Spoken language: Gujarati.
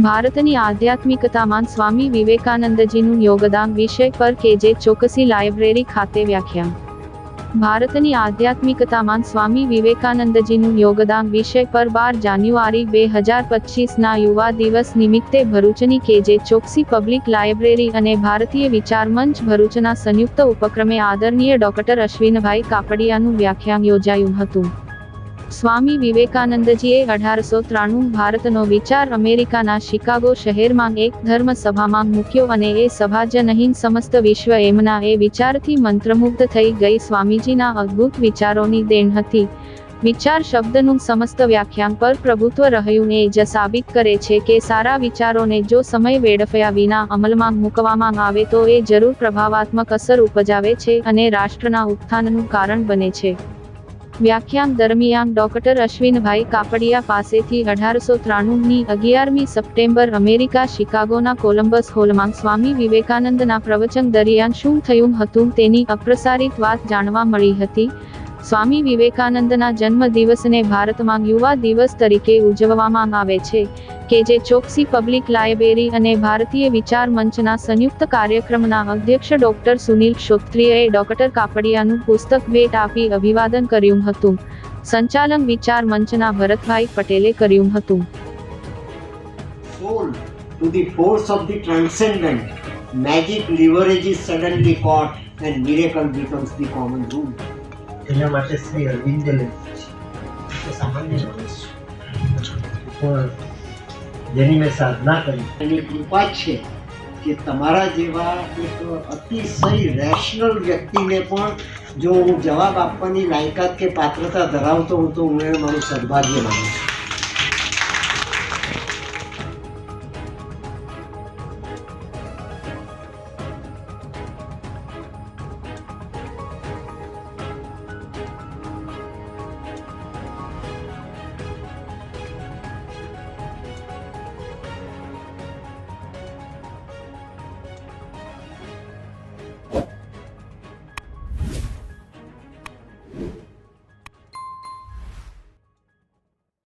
ભારતની આધ્યાત્મિકતામાં સ્વામી વિવેકાનંદજીનું યોગદાન વિષય પર કેજે ચોકસી લાઇબ્રેરી ખાતે વ્યાખ્યાન. ભારતની આધ્યાત્મિકતામાં સ્વામી વિવેકાનંદજીનું યોગદાન વિષય પર 12 જાન્યુઆરી 2025ના યુવા દિવસ નિમિત્તે ભરૂચની કેજે ચોકસી પબ્લિક લાઇબ્રેરી અને ભારતીય વિચાર મંચ ભરૂચના સંયુક્ત ઉપક્રમે આદરણીય ડોક્ટર અશ્વિનભાઈ કાપડિયાનું વ્યાખ્યાન યોજાયું હતું. સ્વામી વિવેકાનંદજીએ 1893 ભારતનો વિચાર અમેરિકાના શિકાગો શહેરમાં એક ધર્મ સભામાં મૂક્યો અને એ સભા જ નહીં સમસ્ત વિશ્વ એમના એ વિચારથી મંત્રમુગ્ધ થઈ ગઈ. સ્વામીજીના અદ્ભુત વિચારોની દેન હતી. વિચાર શબ્દનું સમસ્ત વ્યાખ્યાન પર પ્રભુત્વ રહ્યું એ જ સાબિત કરે છે કે સારા વિચારોને જો સમય વેડફ્યા વિના અમલમાં મૂકવામાં આવે તો એ જરૂર પ્રભાવાત્મક અસર ઉપજાવે છે અને રાષ્ટ્રના ઉત્થાનનું કારણ બને છે. વ્યાખ્યાન દરમિયાન ડોક્ટર અશ્વિનભાઈ કાપડિયા પાસેથી 1893ની 11મી સપ્ટેમ્બર અમેરિકા શિકાગોના કોલંબસ હોલમાં સ્વામી વિવેકાનંદના પ્રવચન દરમિયાન શું થયું હતું તેની અપ્રસારિત વાત જાણવા મળી હતી. સ્વામી વિવેકાનંદના જન્મ દિવસને ભારતમાં યુવા દિવસ તરીકે ઉજવવામાં આવે છે. કેજે ચોકસી પબ્લિક લાઇબ્રેરી અને ભારતીય વિચાર મંચના સંયુક્ત કાર્યક્રમના અધ્યક્ષ ડોક્ટર સુનિલ ક્ષોત્રિયએ ડોક્ટર કાપડિયાનું પુસ્તક ભેટ આપી અભિવાદન કર્યું હતું. સંચાલન વિચાર મંચના ભરતભાઈ પટેલે કર્યું હતું. Soul to the force of the transcendent, magic leverage is suddenly caught and miracle becomes the common rule. એના માટે શ્રી અરવિંદે લખ્યું સામાન્ય માણસ પણ જેની મેં સાધના કરી એની કૃપા છે કે તમારા જેવા એક અતિશય રેશનલ વ્યક્તિને પણ જો હું જવાબ આપવાની લાયકાત કે પાત્રતા ધરાવતો હું તો હું એ મારું સદભાગ્ય માનું છું.